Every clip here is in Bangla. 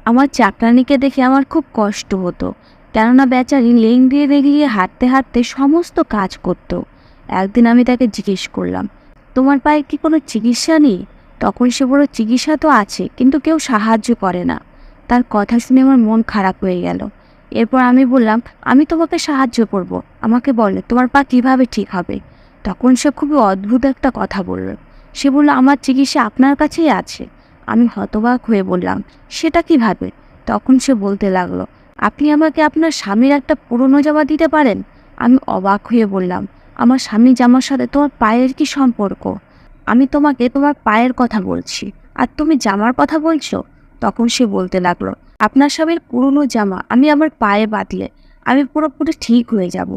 আমার চাকরানিকে দেখে আমার খুব কষ্ট হতো, কেননা বেচারি লেংড়িয়ে লেংড়িয়ে হাঁটতে হাঁটতে সমস্ত কাজ করত। একদিন আমি তাকে জিজ্ঞেস করলাম, তোমার পায়ে কি কোনো চিকিৎসা নেই? তখন সে বলল, চিকিৎসা তো আছে, কিন্তু কেউ সাহায্য করে না। তার কথা শুনে আমার মন খারাপ হয়ে গেল। এরপর আমি বললাম, আমি তোমাকে সাহায্য করব, আমাকে বলে তোমার পা কিভাবে ঠিক হবে। তখন সে খুবই অদ্ভুত একটা কথা বলল। সে বলল, আমার চিকিৎসা আপনার কাছেই আছে। আমি হতবাক হয়ে বললাম, সেটা কিভাবে? তখন সে বলতে লাগলো, আপনি আমাকে আপনার স্বামীর একটা পুরনো জামা দিতে পারেন? আমি অবাক হয়ে বললাম, আমার স্বামীর জামার সাথে তোমার পায়ের কি সম্পর্ক? আমি তোমাকে তোমার পায়ের কথা বলছি, আর তুমি জামার কথা বলছো? তখন সে বলতে লাগলো, আপনার স্বামীর পুরনো জামা আমি আমার পায়ে বাঁধলে আমি পুরোপুরি ঠিক হয়ে যাব।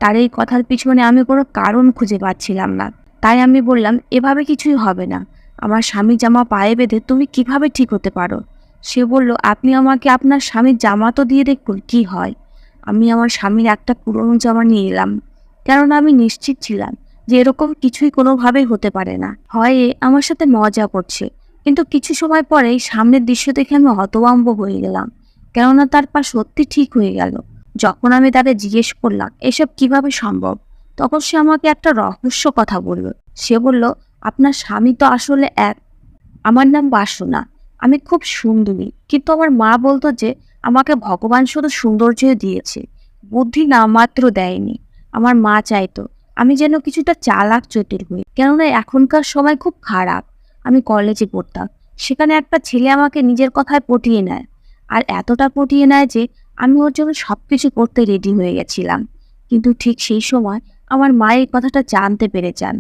তার এই কথার পিছনে আমি কোনো কারণ খুঁজে পাচ্ছিলাম না। তাই আমি বললাম, এভাবে কিছুই হবে না। আমার স্বামীর জামা পায়ে বেঁধে তুমি কিভাবে ঠিক হতে পারো? সে বলল, আপনি আমাকে আপনার স্বামীর জামা তো দিয়ে দেখুন কি হয়। আমি আমার স্বামীর একটা পুরনো জামা নিয়ে এলাম, কেননা আমি নিশ্চিত ছিলাম যে এরকম কিছুই কোনোভাবেই হতে পারে না। হয় এ আমার সাথে মজা করছে। কিন্তু কিছু সময় পরেই সামনের দৃশ্য দেখে আমি হতভম্ব হয়ে গেলাম, কেননা তার পা সত্যি ঠিক হয়ে গেল। যখন আমি তাকে জিজ্ঞেস করলাম এসব কিভাবে সম্ভব, তখন সে আমাকে একটা রহস্য কথা বলল। সে বলল, আপনার স্বামী তো আসলে এক, আমার নাম বাসনা, আমি খুব সুন্দরী, কিন্তু আমার মা বলতো যে আমাকে ভগবান শুধু সৌন্দর্য দিয়েছে, বুদ্ধি নামমাত্র দেয়নি। আমার মা চাইতো আমি যেন কিছুটা চালাক চতুর হই, কেননা এখনকার সময় খুব খারাপ। আমি কলেজে পড়তাম, সেখানে একটা ছেলে আমাকে নিজের কথায় পটিয়ে নেয়, আর এতটা পটিয়ে নেয় যে আমি ওর জন্য সবকিছু করতে রেডি হয়ে গেছিলাম। কিন্তু ঠিক সেই সময় আমার মা এই কথাটা জানতে পেরে যান।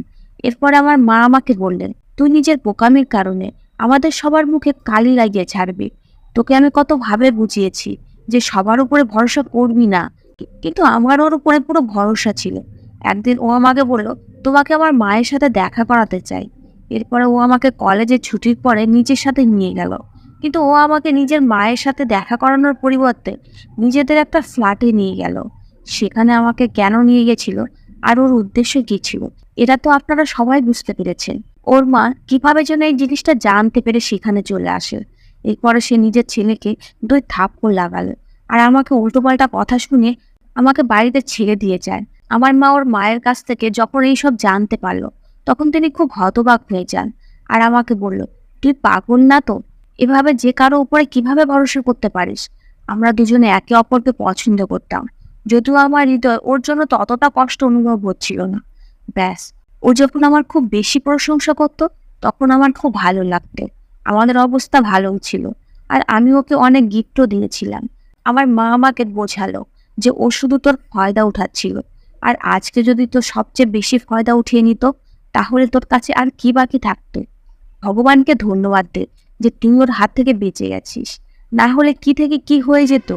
এরপর আমার মা আমাকে বললেন, তুই নিজের বোকামির কারণে আমাদের সবার মুখে কালি লাগিয়ে ছাড়বি। তোকে আমি কত ভাবে বুঝিয়েছি যে সবার উপরে ভরসা করবি না, কিন্তু আমার ওর উপরে পুরো ভরসা ছিল। একদিন ও আমাকে বলল, তোমাকে আমার মায়ের সাথে দেখা করাতে চাই। এরপরে ও আমাকে কলেজে ছুটির পরে নিজের সাথে নিয়ে গেল। কিন্তু ও আমাকে নিজের মায়ের সাথে দেখা করানোর পরিবর্তে নিজেদের একটা ফ্ল্যাটে নিয়ে গেল। সেখানে আমাকে কেন নিয়ে গেছিল আর ওর উদ্দেশ্য কী ছিল, এটা তো আপনারা সবাই বুঝতে পেরেছেন। ওর মা কিভাবে যেন এই জিনিসটা জানতে পেরে সেখানে চলে আসে। এরপরে সে নিজের ছেলেকে 2 থাপ্পড় লাগালো, আর আমাকে উল্টোপাল্টা কথা শুনে আমাকে বাড়িতে ছেড়ে দিয়ে যায়। আমার মা ওর মায়ের কাছ থেকে যখন এইসব জানতে পারলো, তখন তিনি খুব হতবাক হয়ে যান, আর আমাকে বলল, তুই পাগল না তো? এভাবে যে কারো উপরে কিভাবে ভরসা করতে পারিস? আমরা দুজনে একে অপরকে পছন্দ করতাম, যদিও আমার হৃদয় ওর জন্য ততটা কষ্ট অনুভব হচ্ছিল না। ব্যাস, ও যখন আমার খুব বেশি প্রশংসা করত, তখন আমার খুব ভালো লাগতো। আমাদের অবস্থা ভালোও ছিল, আর আমি ওকে অনেক গিফটও দিয়েছিলাম। আমার মা আমাকে বোঝালো যে ও শুধু তোর ফায়দা উঠাচ্ছিল, আর আজকে যদি তোর সবচেয়ে বেশি ফায়দা উঠিয়ে নিত, তাহলে তোর কাছে আর কি বাকি থাকতো? ভগবানকে ধন্যবাদ দে যে তুই ওর হাত থেকে বেঁচে গেছিস, না হলে কি থেকে কি হয়ে যেত।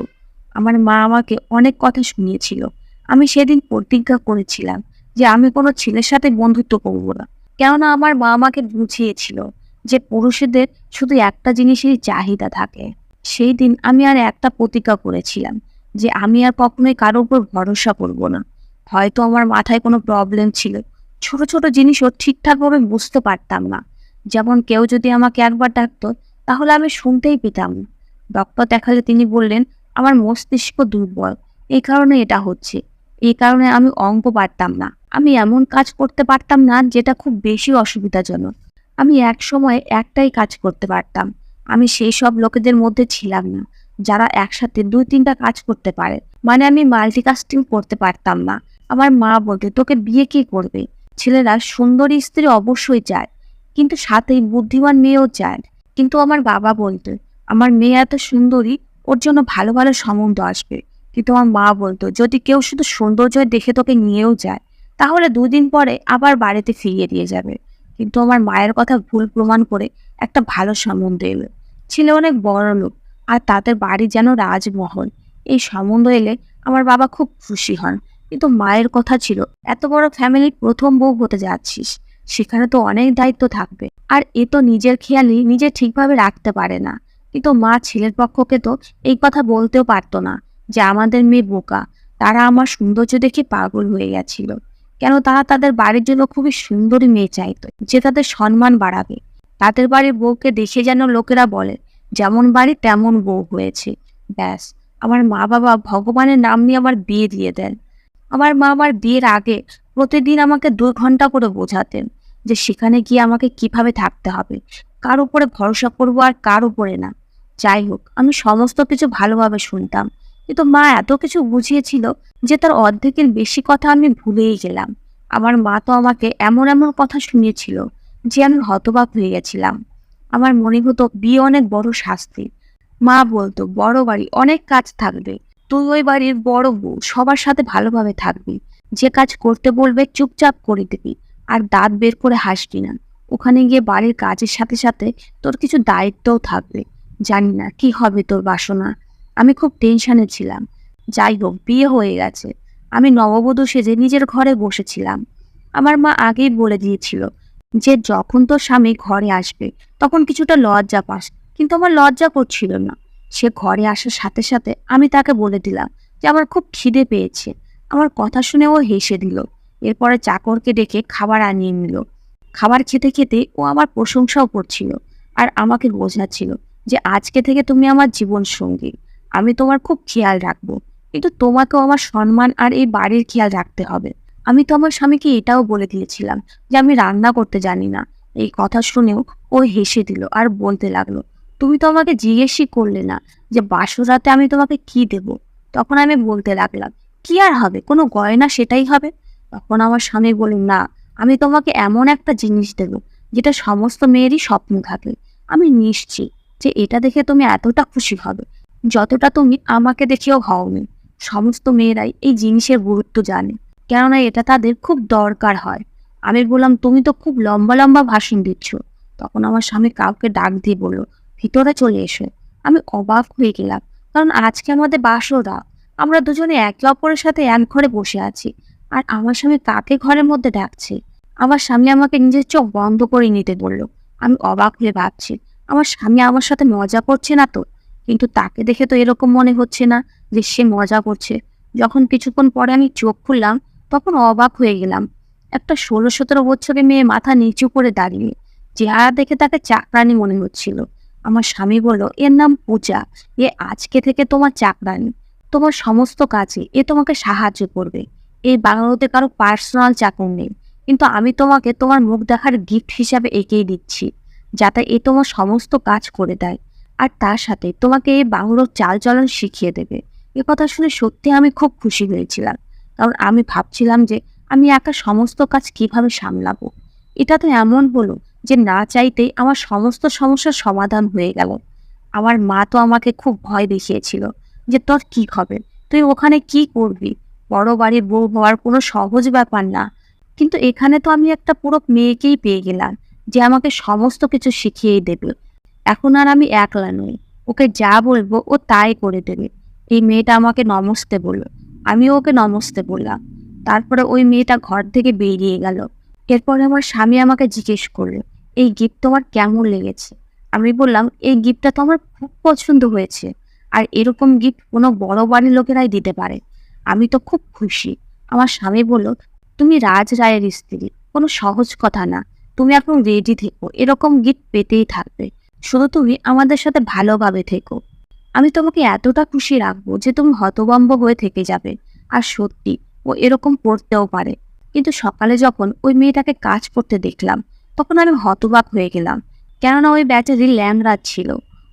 আমার মা আমাকে অনেক কথা শুনিয়েছিল। আমি সেদিন প্রতিজ্ঞা করেছিলাম যে আমি কোনো ছেলের সাথে বন্ধুত্ব করব না, কেননা আমার মা আমাকে বুঝিয়েছিল যে পুরুষদের শুধু একটা জিনিসেরই চাহিদা থাকে। সেই দিন আমি আর একটা প্রতিজ্ঞা করেছিলাম যে আমি আর কখনোই কারোর উপর ভরসা করব না। হয়তো আমার মাথায় কোনো প্রবলেম ছিল, ছোট ছোট জিনিসও ঠিকঠাকভাবে বুঝতে পারতাম না। যেমন কেউ যদি আমাকে একবার ডাকতো, তাহলে আমি শুনতেই পেতাম না। ডক্টর দেখালে তিনি বললেন আমার মস্তিষ্ক দুর্বল, এই কারণে এটা হচ্ছে। এই কারণে আমি অঙ্ক পারতাম না, আমি এমন কাজ করতে পারতাম না যেটা খুব বেশি অসুবিধাজনক। আমি এক সময় একটাই কাজ করতে পারতাম। আমি সেই সব লোকেদের মধ্যে ছিলাম না যারা একসাথে 2-3টা কাজ করতে পারে, মানে আমি মাল্টিটাস্কিং করতে পারতাম না। আমার মা বলতে, তোকে বিয়ে কে করবে? ছেলেরা সুন্দরী স্ত্রী অবশ্যই চায়, কিন্তু সাথেই বুদ্ধিমান মেয়েও চায়। কিন্তু আমার বাবা বলতো, আমার মেয়ে এত সুন্দরী, ওর জন্য ভালো ভালো সম্বন্ধ আসবে। কিন্তু আমার মা বলতো, যদি কেউ শুধু সৌন্দর্য দেখে তোকে নিয়েও যায়, তাহলে 2 দিন পরে আবার বাড়িতে ফিরিয়ে দিয়ে যাবে। কিন্তু আমার মায়ের কথা ভুল প্রমাণ করে একটা ভালো সম্বন্ধ এলো। ছেলে অনেক বড় লোক, আর তাদের বাড়ি যেন রাজমহল। এই সম্বন্ধ এলে আমার বাবা খুব খুশি হন। কিন্তু মায়ের কথা ছিল, এত বড় ফ্যামিলির প্রথম বউ হতে যাচ্ছিস, সেখানে তো অনেক দায়িত্ব থাকবে, আর এ তো নিজের খেয়ালই নিজে ঠিকভাবে রাখতে পারে না। কিন্তু মা ছেলের পক্ষকে তো এই কথা বলতেও পারতো না যে আমাদের মেয়ে বোকা। তারা আমার সৌন্দর্য দেখে পাগল হয়ে গেছিল, কেন তারা তাদের বাড়ির জন্য খুবই সুন্দরী মেয়ে চাইতো, যে তাদের সম্মান বাড়াবে। তাদের বাড়ির বউকে দেখে যেন লোকেরা বলে, যেমন বাড়ি তেমন বউ হয়েছে। ব্যাস, আমার মা বাবা ভগবানের নাম নিয়ে আমার বিয়ে দিয়ে দেন। আমার মা আমার বিয়ের আগে প্রতিদিন আমাকে 2 ঘন্টা করে বোঝাতেন যে সেখানে গিয়ে আমাকে কিভাবে থাকতে হবে, কার উপরে ভরসা করবো আর কার উপরে না। যাই হোক, আমি সমস্ত কিছু ভালোভাবে শুনতাম, কিন্তু মা এত কিছু বুঝিয়েছিল যে তার অর্ধেকের বেশি কথা আমি ভুলেই গেলাম। আমার মা তো আমাকে এমন এমন কথা শুনিয়েছিল যে আমি হতবাক হয়ে গেছিলাম। আমার মনে হতো বিয়ে অনেক বড় শাস্তি। মা বলতো বড় বাড়ি, অনেক কাজ থাকবে, তুই ওই বাড়ির বড় বউ, সবার সাথে ভালোভাবে থাকবি, যে কাজ করতে বলবে চুপচাপ করে দিবি, আর দাঁত বের করে হাসবি না। ওখানে গিয়ে বাড়ির কাজের সাথে সাথে তোর কিছু দায়িত্বও থাকবে। জানি না কি হবে তোর বাসনা। আমি খুব টেনশনে ছিলাম। যাই হোক, বিয়ে হয়ে গেছে। আমি নববধূ সেজে নিজের ঘরে বসেছিলাম। আমার মা আগেই বলে দিয়েছিল যে যখন তোর স্বামী ঘরে আসবে তখন কিছুটা লজ্জা পাস, কিন্তু আমার লজ্জা করছিল না। সে ঘরে আসার সাথে সাথে আমি তাকে বলে দিলাম যে আমার খুব খিদে পেয়েছে। আমার কথা শুনে ও হেসে দিল। এরপরে চাকরকে ডেকে খাবার আনিয়ে নিল। খাবার খেতে খেতে ও আমার প্রশংসাও করছিল আর আমাকে বোঝাচ্ছিল যে আজকে থেকে তুমি আমার জীবন সঙ্গী, আমি তোমার খুব খেয়াল রাখবো, কিন্তু তোমাকেও আমার সম্মান আর এই বাড়ির খেয়াল রাখতে হবে। আমি তো আমার স্বামীকে এটাও বলে দিয়েছিলাম যে আমি রান্না করতে জানি না। এই কথা শুনেও ও হেসে দিল আর বলতে লাগলো, তুমি তো আমাকে জিজ্ঞেসই করলে না যে বাসর রাতে আমি তোমাকে কি দেব। তখন আমি বলতে লাগলাম, কি আর হবে, কোনো গয়না সেটাই হবে। তখন আমার স্বামী বলল, না, আমি তোমাকে এমন একটা জিনিস দেব যেটা সমস্ত মেয়েরই স্বপ্ন থাকে। আমি নিশ্চিত যে এটা দেখে তুমি এতটা খুশি হবে যতটা তুমি আমাকে দেখেও হওনি। সমস্ত মেয়েরাই এই জিনিসের গুরুত্ব জানে, কেননা এটা তাদের খুব দরকার হয়। আমি বললাম, তুমি তো খুব লম্বা লম্বা ভাষণ দিচ্ছ। তখন আমার স্বামী কাউকে ডাক দিয়ে বলল, ভিতরে চলে এসো। আমি অবাক হয়ে গেলাম, কারণ আজকে আমাদের বাসর রাত। আমরা দুজনে একে অপরের সাথে এক ঘরে বসে আছি, আর আমার স্বামী কাকে ঘরের মধ্যে ডাকছে। আমার স্বামী আমাকে নিজের চোখ বন্ধ করে নিতে বলল। আমি অবাক হয়ে ভাবছি, আমার স্বামী আমার সাথে মজা করছে না তো? কিন্তু তাকে দেখে তো এরকম মনে হচ্ছে না যে সে মজা করছে। যখন কিছুক্ষণ পরে আমি চোখ খুললাম, তখন অবাক হয়ে গেলাম। একটা 16-17 বছরের মেয়ে মাথা নিচু করে দাঁড়িয়ে, চেহারা দেখে তাকে চাকরানি মনে হচ্ছিল। আমার স্বামী বলল, এর নাম পূজা। এ আজকে থেকে তোমার চাকরানি, তোমার সমস্ত কাজে এ তোমাকে সাহায্য করবে। এই বাংলোতে কারো পার্সোনাল চাকর নেই, কিন্তু আমি তোমাকে তোমার মুখ দেখার গিফট হিসাবে এঁকেই দিচ্ছি, যাতে এ তোমার সমস্ত কাজ করে দেয়। আর তার সাথে তোমাকে এই বাংলোর চালচলন শিখিয়ে দেবে। এ কথা শুনে সত্যি আমি খুব খুশি হয়েছিলাম, কারণ আমি ভাবছিলাম যে আমি একা সমস্ত কাজ কিভাবে সামলাবো। এটা তো এমন হলো যে না চাইতেই আমার সমস্ত সমস্যার সমাধান হয়ে গেল। আমার মা তো আমাকে খুব ভয় দেখিয়েছিল যে তোর কি হবে, তুই ওখানে কি করবি, বড় বাড়ির বউ হওয়ার কোনো সহজ ব্যাপার না। কিন্তু এখানে তো আমি একটা পুরো মেয়েকেই পেয়ে গেলাম যে আমাকে সমস্ত কিছু শিখিয়েই দেবে। এখন আর আমি একলা নই, ওকে যা বলবো ও তাই করে দেবে। এই মেয়েটা আমাকে নমস্তে বলল, আমিও ওকে নমস্তে বললাম। তারপরে ওই মেয়েটা ঘর থেকে বেরিয়ে গেল। এরপরে আমার স্বামী আমাকে জিজ্ঞেস করলো, এই গিফট তোমার কেমন লেগেছে? আমি বললাম, এই গিফটটা তো আমার খুব পছন্দ হয়েছে, আর এরকম গিফট কোনো বড় বাড়ির লোকেরাই দিতে পারে। আমি তো খুব খুশি। আমার স্বামী বলল, তুমি রাজ রায়ের স্ত্রী, কোনো সহজ কথা না। তুমি এখন রেডি থেকো, এরকম গিফট পেতেই থাকবে। শুধু তুমি আমাদের সাথে ভালোভাবে থেকো। আমি তোমাকে এতটা খুশি রাখবো যে তুমি হতভম্ব হয়ে থেকে যাবে। আর সত্যি, ও এরকম করতেও পারে। কিন্তু সকালে যখন ওই মেয়েটাকে কাজ করতে দেখলাম, তখন আমি হতবাক হয়ে গেলাম, কেননা ওই ব্যাটারি ল্যাংড়া ছিল।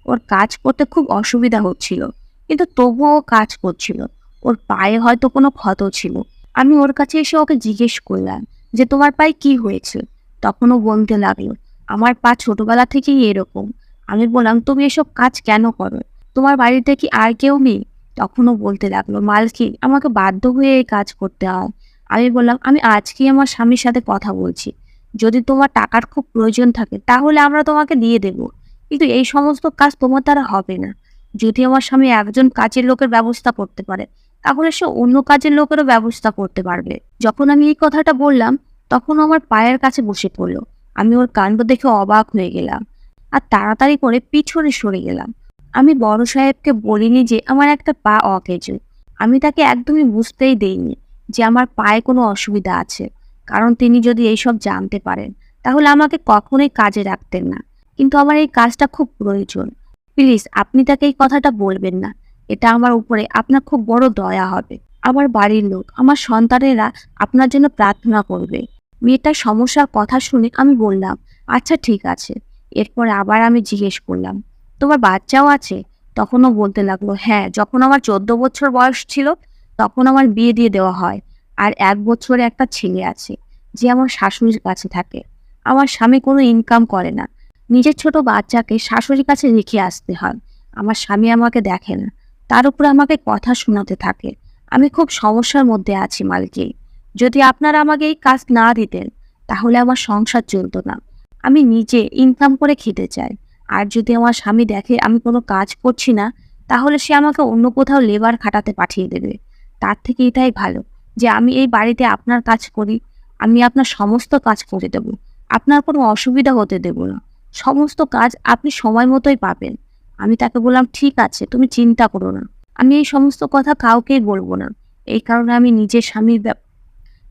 ওর কাজ করতে খুব অসুবিধা হচ্ছিল, কিন্তু তবুও ও কাজ করছিল। ওর পায়ে হয়তো কোনো ক্ষত ছিল। আমি ওর কাছে এসে ওকে জিজ্ঞেস করলাম যে তোমার পায়ে কি হয়েছে? তখন ও বলতে লাগলো, আমার পা ছোটবেলা থেকেই এরকম। আমি বললাম, তুমি এসব কাজ কেন করো? তোমার বাড়িতে কি আর কেউ নেই? তখনও বলতে লাগলো, মালকিন, আমাকে বাধ্য হয়ে এই কাজ করতে হয়। আমি বললাম, আমি আজকেই আমার স্বামীর সাথে কথা বলছি। যদি তোমার টাকার খুব প্রয়োজন থাকে তাহলে আমরা তোমাকে দিয়ে দেব, কিন্তু এই সমস্ত কাজ তোমার দ্বারা হবে না। যদি আমার স্বামী একজন কাজের লোকের ব্যবস্থা করতে পারে, তাহলে সে অন্য কাজের লোকেরও ব্যবস্থা করতে পারবে। যখন আমি এই কথাটা বললাম, তখন আমার পায়ের কাছে বসে পড়লো। আমি ওর কাণ্ড দেখে অবাক হয়ে গেলাম আর তাড়াতাড়ি করে পিছনে সরে গেলাম। আমি বড় সাহেবকে বলিনি যে আমার একটা পা অকেজো। আমি তাকে একদমই বুঝতেই দেইনি যে আমার পায়ে কোনো অসুবিধা আছে, কারণ তিনি যদি এইসব জানতে পারেন তাহলে আমাকে কখনোই কাজে রাখতেন না। কিন্তু আমার এই কাজটা খুব প্রয়োজন। প্লিজ আপনি তাকে এই কথাটা বলবেন না। এটা আমার উপরে আপনার খুব বড় দয়া হবে। আমার বাড়ির লোক, আমার সন্তানেরা আপনার জন্য প্রার্থনা করবে। মেয়েটার সমস্যার কথা শুনে আমি বললাম, আচ্ছা ঠিক আছে। এরপরে আবার আমি জিজ্ঞেস করলাম, তোমার বাচ্চাও আছে? তখনও বলতে লাগলো, হ্যাঁ, যখন আমার 14 বছর বয়স ছিল তখন আমার বিয়ে দিয়ে দেওয়া হয়। আর 1 বছরে একটা ছেলে আছে, যে আমার শাশুড়ির কাছে থাকে। আমার স্বামী কোনো ইনকাম করে না, নিজের ছোট বাচ্চাকে শাশুড়ির কাছে রেখে আসতে হয়। আমার স্বামী আমাকে দেখে না, তার উপরে আমাকে কথা শোনাতে থাকে। আমি খুব সমস্যার মধ্যে আছি মালকিন। যদি আপনারা আমাকে এই কাজ না দিতেন তাহলে আমার সংসার চলতো না। আমি নিজে ইনকাম করে খেতে চাই। আর যদি আমার স্বামী দেখে আমি কোনো কাজ করছি না, তাহলে সে আমাকে অন্য কোথাও লেবার খাটাতে পাঠিয়ে দেবে। তার থেকে এটাই ভালো যে আমি এই বাড়িতে আপনার কাজ করি। আমি আপনার সমস্ত কাজ করে দেব, আপনার কোনো অসুবিধা হতে দেব না। সমস্ত কাজ আপনি সময় মতোই পাবেন। আমি তাকে বললাম, ঠিক আছে, তুমি চিন্তা করো না, আমি এই সমস্ত কথা কাউকেই বলবো না। এই কারণে আমি নিজের স্বামীর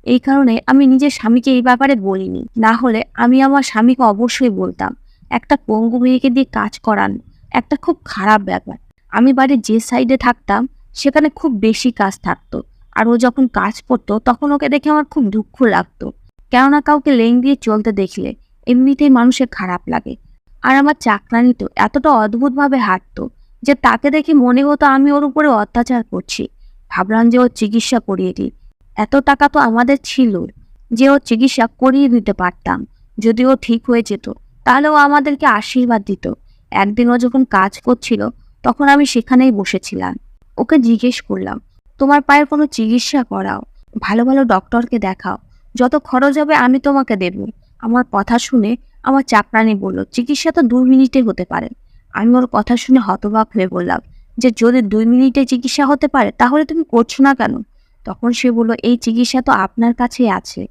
এই কারণে আমি নিজের স্বামীকে এই ব্যাপারে বলিনি। না হলে আমি আমার স্বামীকে অবশ্যই বলতাম। একটা পঙ্গু মেয়েকে দিয়ে কাজ করান একটা খুব খারাপ ব্যাপার। আমি বাড়ির যে সাইডে থাকতাম সেখানে খুব বেশি কাজ থাকতো। আর ও যখন কাজ করতো তখন ওকে দেখে আমার খুব দুঃখ লাগতো। কেননা কাউকে লেং দিয়ে চলতে দেখলে এমনিতেই মানুষের খারাপ লাগে। আর আমার চাকরানি তো এতটা অদ্ভুতভাবে হাঁটতো যে তাকে দেখে মনে হতো আমি ওর উপরে অত্যাচার করছি। ভাবলাম যে ওর চিকিৎসা করিয়ে দিই। এত টাকা তো আমাদের ছিল যে ওর চিকিৎসা করিয়ে দিতে পারতাম। যদি ও ঠিক হয়ে যেত তাহলে ও আমাদেরকে আশীর্বাদ দিত। একদিন ও যখন কাজ করছিল তখন আমি সেখানেই বসেছিলাম। ওকে জিজ্ঞেস করলাম, তোমার পায়ের কোনো চিকিৎসা করাও, ভালো ভালো ডক্টরকে দেখাও, যত খরচ হবে আমি তোমাকে দেব। আমার কথা শুনে আমার চাকরানি বলল, চিকিৎসা তো 2 মিনিটে হতে পারে। আমি ওর কথা শুনে হতবাক হয়ে বললাম যে যদি 2 মিনিটে চিকিৎসা হতে পারে তাহলে তুমি করছো না কেন? তখন সে বলল, এই চিকিৎসা তো আপনার কাছেই আছে।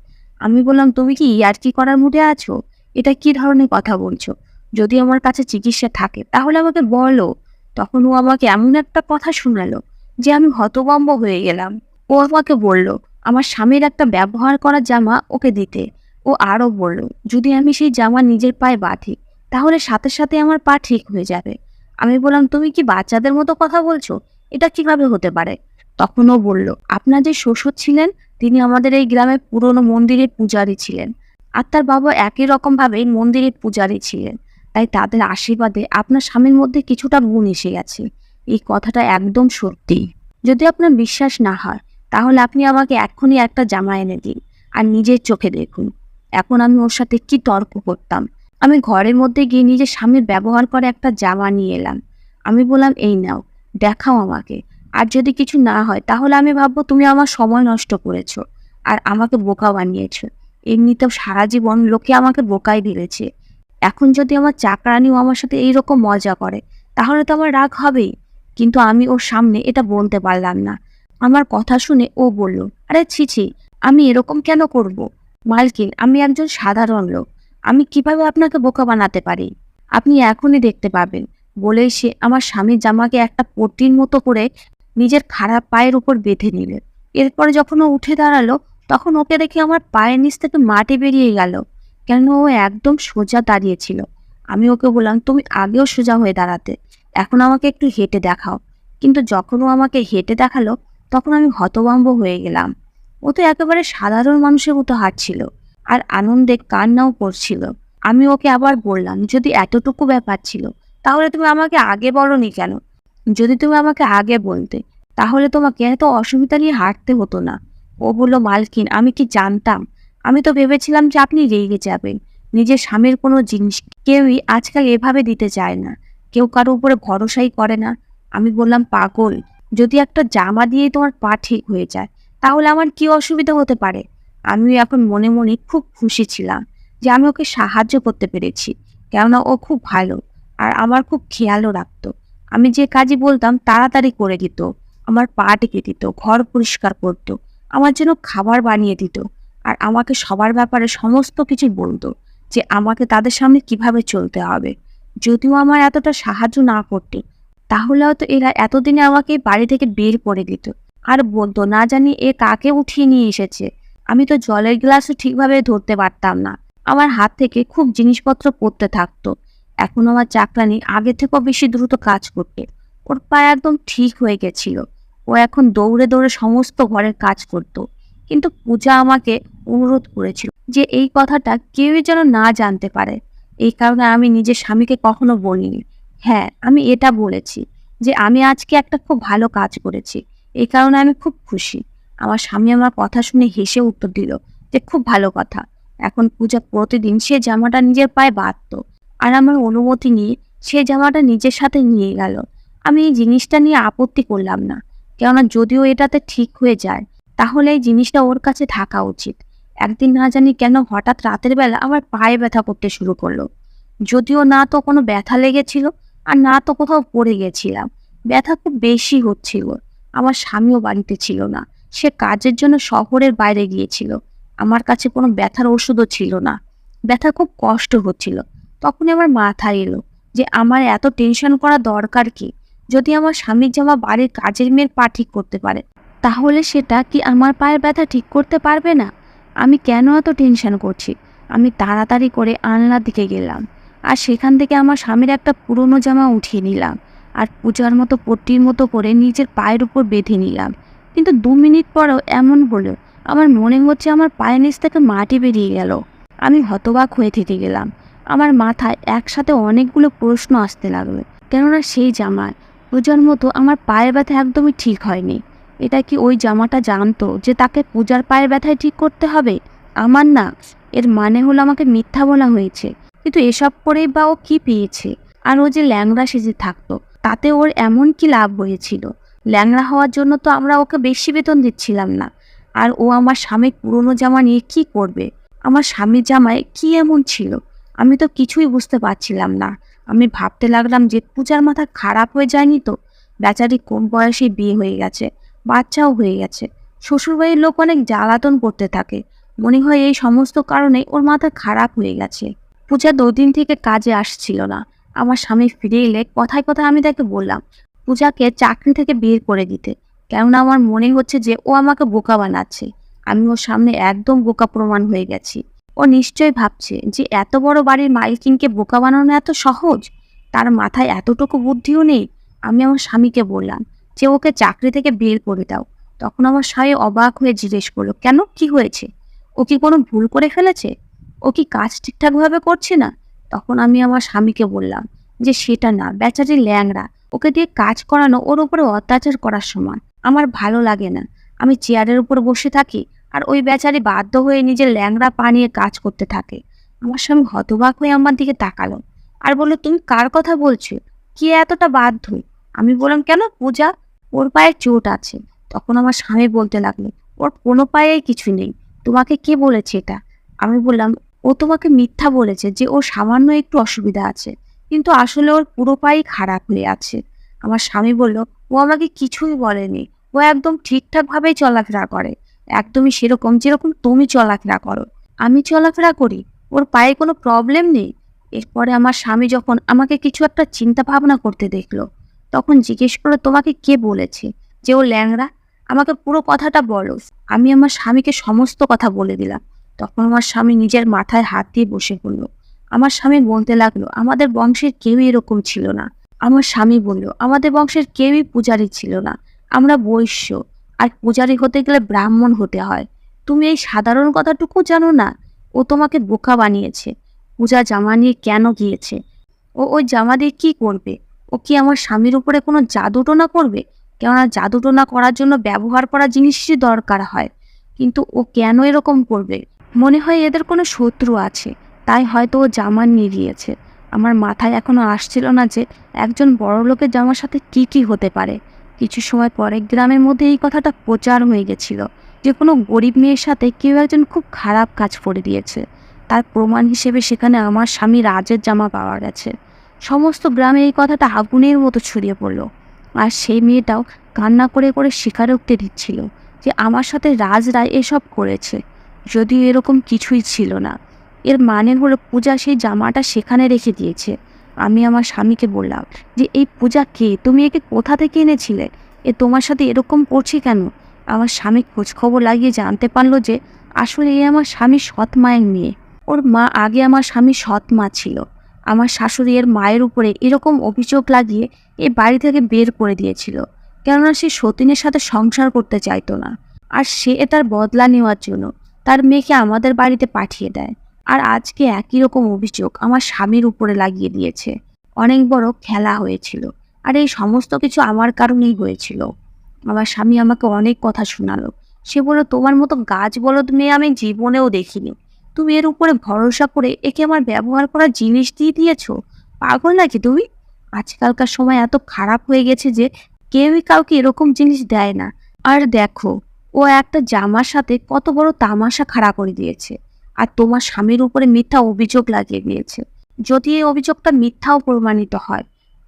আমি বললাম, তুমি কি ইয়ার্কি করার মুডে আছো? এটা কি ধরনের কথা বলছো? যদি আমার কাছে চিকিৎসা থাকে তাহলে আমাকে বলো। তখন ও আমাকে এমন একটা কথা শোনালো যে আমি হতভম্ব হয়ে গেলাম। ও আমাকে বলল আমার স্বামীর একটা ব্যবহার করা জামা ওকে দিতে। ও আরো বলল, যদি আমি সেই জামা নিজের পায়ে বাঁধি তাহলে সাথে সাথে আমার পা ঠিক হয়ে যাবে। আমি বললাম, তুমি কি বাচ্চাদের মতো কথা বলছো? এটা কিভাবে হতে পারে? তখন ও বলল, আপনার যে শ্বশুর ছিলেন তিনি আমাদের এই গ্রামে পুরনো মন্দিরের পূজারী ছিলেন। আর তার বাবা একই রকম ভাবে মন্দিরের পূজারী ছিলেন। তাই তাদের আশীর্বাদে আপনার স্বামীর মধ্যে কিছুটা গুণ এসে গেছে। এই কথাটা একদম সত্যি। যদি আপনার বিশ্বাস না হয় তাহলে আপনি আমাকে এক্ষুনি একটা জামা এনে দিন আর নিজের চোখে দেখুন। এখন আমি ওর সাথে কি তর্ক করতাম। আমি ঘরের মধ্যে গিয়ে নিজের স্বামীর ব্যবহার করে একটা জামা নিয়ে এলাম। আমি বললাম, এই নাও, দেখাও আমাকে। আর যদি কিছু না হয় তাহলে আমি ভাববো তুমি আমার সময় নষ্ট করেছো আর আমাকে বোকা বানিয়েছো। এমনিতেও সারা জীবন লোকে আমাকে বোকাই ভেবেছে। এখন যদি আমার চাকরানিও আমার সাথে এইরকম মজা করে তাহলে তো আমার রাগ হবেই। কিন্তু আমি ওর সামনে এটা বলতে পারলাম না। আমার কথা শুনে ও বলল, আরে ছি ছি, আমি এরকম কেন করব? মালকিন, আমি একজন সাধারণ লোক, আমি কিভাবে আপনাকে বোকা বানাতে পারি? আপনি এখনই দেখতে পাবেন। বলেই সে আমার স্বামীর জামাকে একটা পট্টির মতো করে নিজের খারাপ পায়ের উপর বেঁধে নিলেন। এরপরে যখন ও উঠে দাঁড়ালো তখন ওকে দেখে আমার পায়ের নিচ থেকে মাটি বেরিয়ে গেল। কেন ও একদম সোজা দাঁড়িয়েছিল। আমি ওকে বললাম, তুমি আগেও সোজা হয়ে দাঁড়াতে, এখন আমাকে একটু হেঁটে দেখাও। কিন্তু যখন ও আমাকে হেঁটে দেখালো তখন আমি হতভম্ব হয়ে গেলাম। ও তো একেবারে সাধারণ মানুষের মতো হাঁটছিল আর আনন্দে কান্নাও করছিল। আমি ওকে আবার বললাম, যদি এতটুকু ব্যাপার ছিল তাহলে তুমি আমাকে আগে বলোনি কেন? যদি তুমি আমাকে আগে বলতে তাহলে তোমাকে এত অসুবিধা নিয়ে হাঁটতে হতো না। ও বলল, মালকিন, আমি কি জানতাম? আমি তো ভেবেছিলাম যে আপনি রেগে যাবেন। নিজের স্বামীর কোনো জিনিস কেউই আজকাল এভাবে দিতে চায় না, কেউ কারো উপরে ভরসাই করে না। আমি বললাম, পাগল, যদি একটা জামা দিয়ে তোমার পা ঠিক হয়ে যায় তাহলে আমার কি অসুবিধা হতে পারে? আমি এখন মনে মনে খুব খুশি ছিলাম যে আমি ওকে সাহায্য করতে পেরেছি। কেননা ও খুব ভালো আর আমার খুব খেয়ালও রাখতো। আমি যে কাজই বলতাম তাড়াতাড়ি করে দিত। আমার পা টেকে দিত, ঘর পরিষ্কার করত, আমার জন্য খাবার বানিয়ে দিত। আর আমাকে সবার ব্যাপারে সমস্ত কিছু বলতো যে আমাকে তাদের সামনে কিভাবে চলতে হবে। যদিও আমার এতটা সাহায্য না করতে তাহলে হয়তো এরা এতদিনে আমাকে বাড়ি থেকে বের করে দিত আর বলতো, না জানি এ কাকে উঠিয়ে নিয়ে এসেছে। আমি তো জলের গ্লাসও ঠিকভাবে ধরতে পারতাম না, আমার হাত থেকে খুব জিনিসপত্র পড়তে থাকতো। এখন আমার চাকরানি আগে থেকেও বেশি দ্রুত কাজ করতে। ওর পায়ে একদম ঠিক হয়ে গেছিল। ও এখন দৌড়ে দৌড়ে সমস্ত ঘরের কাজ করত। কিন্তু পূজা আমাকে অনুরোধ করেছিল যে এই কথাটা কেউই যেন না জানতে পারে। এই কারণে আমি নিজের স্বামীকে কখনো বলিনি। হ্যাঁ, আমি এটা বলেছি যে আমি আজকে একটা খুব ভালো কাজ করেছি, এই কারণে আমি খুব খুশি। আমার স্বামী আমার কথা শুনে হেসে উত্তর দিল যে খুব ভালো কথা। এখন পূজা প্রতিদিন সে জামাটা নিজের পায়ে বাঁধত, আর আমার অনুমতি নিয়ে সে জামাটা নিজের সাথে নিয়ে গেল। আমি এই জিনিসটা নিয়ে আপত্তি করলাম না, কেননা যদিও এটাতে ঠিক হয়ে যায় তাহলে এই জিনিসটা ওর কাছে থাকা উচিত। একদিন না জানি কেন হঠাৎ রাতের বেলা আমার পায়ে ব্যথা করতে শুরু করলো। যদিও না তো কোনো ব্যথা লেগেছিল আর না তো কোথাও পড়ে গেছিলাম, ব্যথা খুব বেশি হচ্ছিল। আমার স্বামীও বাড়িতে ছিল না, সে কাজের জন্য শহরের বাইরে গিয়েছিল। আমার কাছে কোনো ব্যথার ওষুধও ছিল না। ব্যথা খুব কষ্ট হচ্ছিল। তখনই আমার মাথায় এলো যে আমার এত টেনশন করা দরকার কি? যদি আমার স্বামীর জামা বাড়ির কাজের মেয়ের পা ঠিক করতে পারে, তাহলে সেটা কি আমার পায়ের ব্যথা ঠিক করতে পারবে না? আমি কেন এত টেনশন করছি? আমি তাড়াতাড়ি করে আলনার দিকে গেলাম, আর সেখান থেকে আমার স্বামীর একটা পুরনো জামা উঠিয়ে নিলাম আর পূজার মতো পট্টির মতো করে নিজের পায়ের উপর বেঁধে নিলাম। কিন্তু 2 মিনিট পরেও এমন হলো, আমার মনে হচ্ছে আমার পায়ের নিচ থেকে মাটি বেরিয়ে গেল। আমি হতবাক হয়ে থেকে গেলাম। আমার মাথায় একসাথে অনেকগুলো প্রশ্ন আসতে লাগলো, কেননা সেই জামায় পূজার মতো আমার পায়ের ব্যথা একদমই ঠিক হয়নি। এটা কি ওই জামাটা জানতো যে তাকে পূজার পায়ের ব্যথায় ঠিক করতে হবে, আমার না? এর মানে হলো আমাকে মিথ্যা বলা হয়েছে। কিন্তু এসব করেই বা ও কি পেয়েছে? আর ও যে ল্যাংড়া সেজে থাকতো, তাতে ওর এমন কি লাভ হয়েছিল? ল্যাংড়া হওয়ার জন্য তো আমরা ওকে বেশি বেতন দিচ্ছিলাম না। আর ও আমার স্বামীর পুরনো জামা নিয়ে কি করবে? আমার স্বামীর জামায় কি এমন ছিল? আমি তো কিছুই বুঝতে পারছিলাম না। আমি ভাবতে লাগলাম যে পূজার মাথা খারাপ হয়ে যায়নি তো? বেচারি কম বয়সে বিয়ে হয়ে গেছে, বাচ্চাও হয়ে গেছে, শ্বশুরবাড়ির লোক অনেক জ্বালাতন করতে থাকে। মনে হয় এই সমস্ত কারণে ওর মাথা খারাপ হয়ে গেছে। পূজা 2 দিন থেকে কাজে আসছিল না। আমার স্বামী ফিরে এলে কথায় কথায় আমি তাকে বললাম পূজাকে চাকরি থেকে বের করে দিতে, কেননা আমার মনে হচ্ছে যে ও আমাকে বোকা বানাচ্ছে। আমি ওর সামনে একদম বোকা প্রমাণ হয়ে গেছি। ও নিশ্চয়ই ভাবছে যে এত বড় বাড়ির মালকিনকে বোকা বানানো এত সহজ, তার মাথায় এতটুকু বুদ্ধিও নেই। আমি আমার স্বামীকে বললাম যে ওকে চাকরি থেকে বের করে দাও। তখন আমার স্বামী অবাক হয়ে জিজ্ঞেস করলো, কেন, কি হয়েছে? ও কি কোনো ভুল করে ফেলেছে? ও কি কাজ ঠিকঠাকভাবে করছে না? তখন আমি আমার স্বামীকে বললাম যে সেটা না, বেচারি ল্যাংড়া, ওকে দিয়ে কাজ করানো ওর উপরে অত্যাচার করার সমান। আমার ভালো লাগে না। আমি চেয়ারের উপর বসে থাকি আর ওই বেচারি বাধ্য হয়ে নিজের ল্যাংড়া পা নিয়ে কাজ করতে থাকে। আমার স্বামী হতবাক হয়ে আমার দিকে তাকালো আর বললো, তুমি কার কথা বলছো? কে এতটা বাধ্য? আমি বললাম, কেন, পূজা, ওর পায়ে চোট আছে। তখন আমার স্বামী বলতে লাগলো, ওর কোনো পায়েই কিছু নেই। তোমাকে কে বলেছে এটা? আমি বললাম, ও তোমাকে মিথ্যা বলেছে যে ওর সামান্য একটু অসুবিধা আছে, কিন্তু আসলে ওর পুরো পাই খারাপ হয়ে আছে। আমার স্বামী বলল, ও আমাকে কিছুই বলেনি। ও একদম ঠিকঠাকভাবেই চলাফেরা করে, একদমই সেরকম যেরকম তুমি চলাফেরা করো, আমি চলাফেরা করি। ওর পায়ে কোনো প্রবলেম নেই। এরপরে আমার স্বামী যখন আমাকে কিছু একটা চিন্তা ভাবনা করতে দেখলো, তখন জিজ্ঞেস করলো, তোমাকে কে বলেছে যে ও ল্যাংড়া? আমাকে পুরো কথাটা বলো। আমি আমার স্বামীকে সমস্ত কথা বলে দিলাম। তখন আমার স্বামী নিজের মাথায় হাত দিয়ে বসে পড়ল। আমার স্বামী বলতে লাগলো, আমাদের বংশের কেউই এরকম ছিল না। আমার স্বামী বলল, আমাদের বংশের কেউই পূজারী ছিল না, আমরা বৈশ্য, আর পূজারী হতে গেলে ব্রাহ্মণ হতে হয়। তুমি এই সাধারণ কথাটুকু জানো না? ও তোমাকে বোকা বানিয়েছে। পূজা জামা নিয়ে কেন গিয়েছে? ও ওই জামা দিয়ে কি করবে? ও কি আমার স্বামীর উপরে কোনো জাদুটোনা করবে? কেননা জাদুটোনা করার জন্য ব্যবহার করা জিনিসই দরকার হয়। কিন্তু ও কেন এরকম করবে? মনে হয় এদের কোনো শত্রু আছে, তাই হয়তো ও জামা নিয়ে গিয়েছে। আমার মাথায় এখনো আসছিল না যে একজন বড় লোকের জামার সাথে কি কি হতে পারে। কিছু সময় পরে গ্রামের মধ্যে এই কথাটা প্রচার হয়ে গেছিল যে কোনো গরিব মেয়ের সাথে কেউ একজন খুব খারাপ কাজ করে দিয়েছে। তার প্রমাণ হিসেবে সেখানে আমার স্বামী রাজের জামা পাওয়া গেছে। সমস্ত গ্রামে এই কথাটা আগুনের মতো ছড়িয়ে পড়ল। আর সেই মেয়েটাও কান্না করে করে স্বীকারোক্তি দিচ্ছিল যে আমার সাথে রাজ রায় এসব করেছে, যদিও এরকম কিছুই ছিল না। এর মানে হলো পূজা সেই জামাটা সেখানে রেখে দিয়েছে। আমি আমার স্বামীকে বললাম যে এই পূজা কে? তুমি একে কোথা থেকে এনেছিলে? এ তোমার সাথে এরকম করছে কেন? আমার স্বামী খোঁজখবর লাগিয়ে জানতে পারলো যে আসলে এ আমার স্বামীর সৎ মায়ের মেয়ে। ওর মা আগে আমার স্বামীর সৎ মা ছিল, আমার শাশুড়ি এর মায়ের উপরে এরকম অভিযোগ লাগিয়ে এই বাড়ি থেকে বের করে দিয়েছিল, কেননা সে সতীনের সাথে সংসার করতে চাইতো না। আর সে তার বদলা নেওয়ার জন্য তার মেয়েকে আমাদের বাড়িতে পাঠিয়ে দেয়। আর আজকে একই রকম অভিযোগ আমার স্বামীর উপরে লাগিয়ে দিয়েছে। অনেক বড় খেলা হয়েছিল, আর এই সমস্ত কিছু আমার কারণেই হয়েছিল। আমার স্বামী আমাকে অনেক কথা শোনালো। সে বলল, তোমার মতো গাছ বলদ মেয়ে আমি জীবনেও দেখিনি। তুমি এর উপরে ভরসা করে একে আমার ব্যবহার করার জিনিস দিয়ে দিয়েছো। পাগল নাকি তুমি? আজকালকার সময় এত খারাপ হয়ে গেছে যে কেউই কাউকে এরকম জিনিস দেয় না। আর দেখো, ও একটা জামার সাথে কত বড় তামাশা খাড়া করে দিয়েছে, আর তোমার স্বামীর উপরে মিথ্যা অভিযোগ লাগিয়ে দিয়েছে। যদি এই অভিযোগটা মিথ্যাও প্রমাণিত হয়,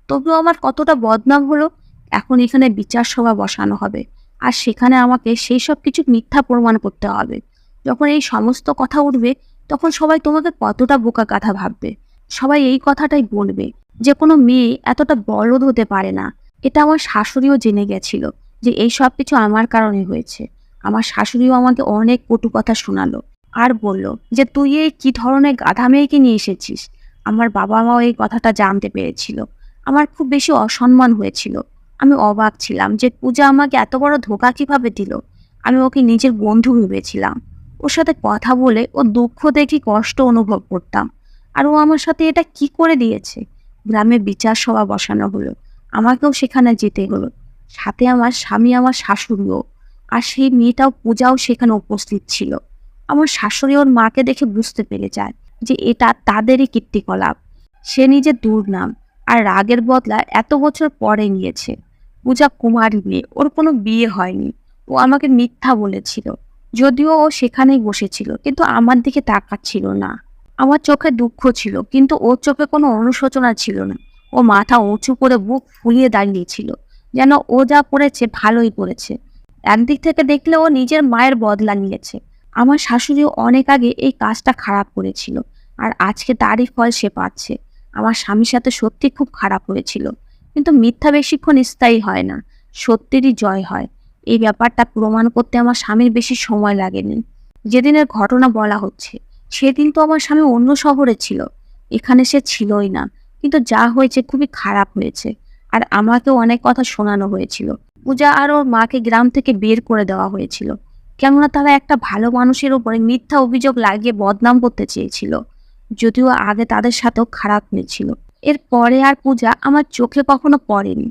তবুও আমার কতটা বদনাম হলো। এখন এখানে বিচার সভা বসানো হবে, আর সেখানে আমাকে সেই সব কিছু মিথ্যা প্রমাণ করতে হবে। যখন এই সমস্ত কথা উঠবে, তখন সবাই তোমাকে কতটা বোকা কথা ভাববে। সবাই এই কথাটাই বলবে যে কোনো মেয়ে এতটা বলদ হতে পারে না। এটা আমার শাশুড়িও জেনে গেছিল যে এই সব কিছু আমার কারণে হয়েছে। আমার শাশুড়িও আমাকে অনেক কটু কথা শোনালো, আর বলল যে তুই এই কি ধরনের গাধা মেয়েকে নিয়ে এসেছিস। আমার বাবা মাও এই কথাটা জানতে পেরেছিল। আমার খুব বেশি অসম্মান হয়েছিল। আমি অবাক ছিলাম যে পূজা আমাকে এত বড় ধোঁকা কিভাবে দিল। আমি ওকে নিজের বন্ধু ভেবেছিলাম। ওর সাথে কথা বলে ও দুঃখ দেখে কষ্ট অনুভব করতাম, আর ও আমার সাথে এটা কি করে দিয়েছে। গ্রামে বিচার সভা বসানো হলো, আমাকেও সেখানে যেতে হলো। সাথে আমার স্বামী, আমার শাশুড়িও, আর সেই মেয়েটাও পূজাও সেখানে উপস্থিত ছিল। আমার শাশুড়ি ওর মাকে দেখে বুঝতে পেরে যায় যে এটা তাদেরই কীর্তিকলাপ। সে নিজের দুর্নাম আর রাগের বদলা এত বছর পরে নিয়েছে। পূজা কুমারী মেয়ে, ওর কোনো বিয়ে হয়নি। ও আমাকে মিথ্যা বলেছিল, যদিও ও সেখানেই বসেছিল, কিন্তু আমার দিকে তাকাচ্ছিল না। আমার চোখে দুঃখ ছিল, কিন্তু ওর চোখে কোনো অনুশোচনা ছিল না। ও মাথা উঁচু করে বুক ফুলিয়ে দাঁড়িয়েছিল, যেন ও যা করেছে ভালোই করেছে। একদিক থেকে দেখলে ও নিজের মায়ের বদলা নিয়েছে। আমার শাশুড়িও অনেক আগে এই কাজটা খারাপ করেছিল, আর আজকে তারই ফল সে পাচ্ছে। আমার স্বামীর সাথে সত্যি খুব খারাপ হয়েছিল, কিন্তু মিথ্যা বেশিক্ষণ স্থায়ী হয় না, সত্যেরই জয় হয়। এই ব্যাপারটা প্রমাণ করতে আমার স্বামীর বেশি সময় লাগেনি। যেদিনের ঘটনা বলা হচ্ছে, সেদিন তো আমার স্বামী অন্য শহরে ছিল, এখানে সে ছিলই না। কিন্তু যা হয়েছে খুবই খারাপ হয়েছে, আর আমাকেও অনেক কথা শোনানো হয়েছিল। পূজা আর ওর মাকে গ্রাম থেকে বের করে দেওয়া হয়েছিল, কেননা তারা একটা ভালো মানুষের উপরে মিথ্যা অভিযোগ লাগিয়ে বদনাম করতে চেয়েছিল, যদিও আগে তাদের সাথেও খারাপ হয়েছিল। এর পরে আর পূজা আমার চোখে কখনো পড়েনি।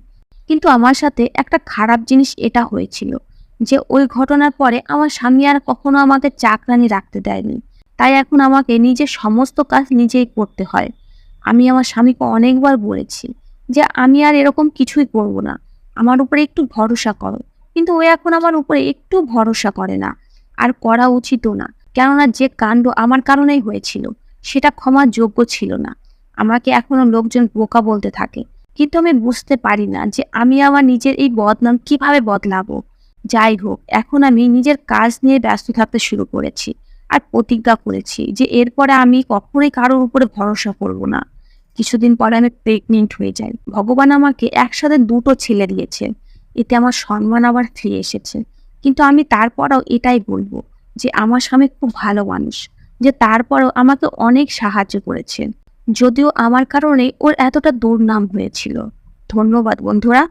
কিন্তু আমার সাথে একটা খারাপ জিনিস এটা হয়েছিল যে ওই ঘটনার পরে আমার স্বামী আর কখনো আমাকে চাকরানি রাখতে দেয়নি। তাই এখন আমাকে নিজের সমস্ত কাজ নিজেই করতে হয়। আমি আমার স্বামীকে অনেকবার বলেছি যে আমি আর এরকম কিছুই করব না, আমার উপরে একটু ভরসা করো। কিন্তু ও এখন আমার উপরে একটু ভরসা করে না, আর করা উচিতও না। কেননা যে কাণ্ড আমার কারণেই হয়েছিল সেটা ক্ষমার যোগ্য ছিল না। আমাকে এখনো লোকজন বোকা বলতে থাকে, কিন্তু আমি বুঝতে পারি না যে আমি আমার নিজের এই বদনাম কিভাবে বদলাবো। যাই হোক, এখন আমি নিজের কাজ নিয়ে ব্যস্ত থাকতে শুরু করেছি, আর প্রতিজ্ঞা করেছি যে এরপরে আমি কখনোই কারোর উপরে ভরসা করব না। কিছুদিন পরে আমি প্রেগনেন্ট হয়ে যাই। ভগবান আমাকে একসাথে দুটো ছেলে দিয়েছে, এতে আমার সম্মান আবার ফিরে এসেছে। কিন্তু আমি তারপরেও এটাই বলবো যে আমার স্বামী খুব ভালো মানুষ, যে তারপরেও আমাকে অনেক সাহায্য করেছেন, যদিও আমার কারণে ওর এতটা দুর্নাম হয়েছিল। ধন্যবাদ বন্ধুরা।